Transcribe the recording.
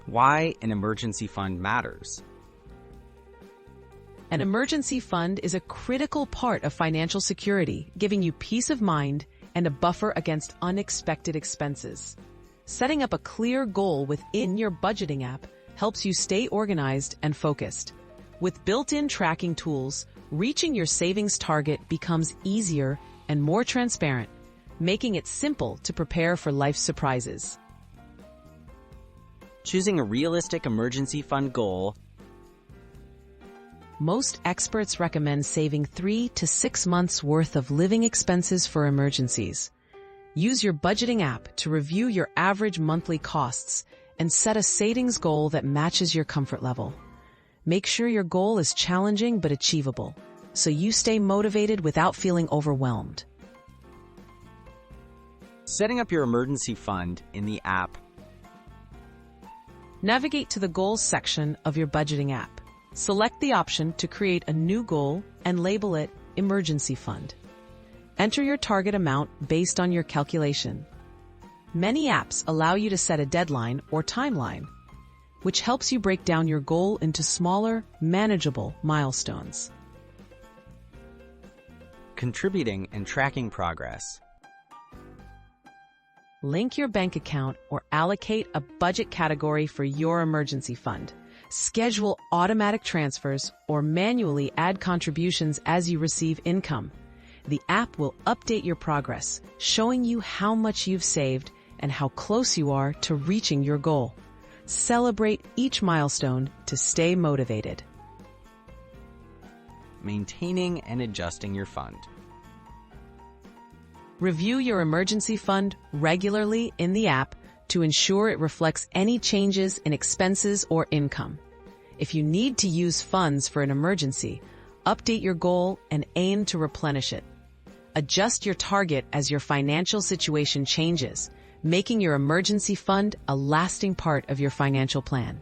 Why an emergency fund matters. An emergency fund is a critical part of financial security, giving you peace of mind and a buffer against unexpected expenses. Setting up a clear goal within your budgeting app helps you stay organized and focused. With built-in tracking tools, reaching your savings target becomes easier and more transparent, making it simple to prepare for life's surprises. Choosing a realistic emergency fund goal. Most experts recommend saving 3 to 6 months' worth of living expenses for emergencies. Use your budgeting app to review your average monthly costs and set a savings goal that matches your comfort level. Make sure your goal is challenging but achievable, so you stay motivated without feeling overwhelmed. Setting up your emergency fund in the app. Navigate to the Goals section of your budgeting app. Select the option to create a new goal and label it Emergency Fund. Enter your target amount based on your calculation. Many apps allow you to set a deadline or timeline, which helps you break down your goal into smaller, manageable milestones. Contributing and tracking progress. Link your bank account or allocate a budget category for your emergency fund. Schedule automatic transfers or manually add contributions as you receive income. The app will update your progress, showing you how much you've saved and how close you are to reaching your goal. Celebrate each milestone to stay motivated. Maintaining and adjusting your fund. Review your emergency fund regularly in the app to ensure it reflects any changes in expenses or income. If you need to use funds for an emergency, update your goal and aim to replenish it. Adjust your target as your financial situation changes, making your emergency fund a lasting part of your financial plan.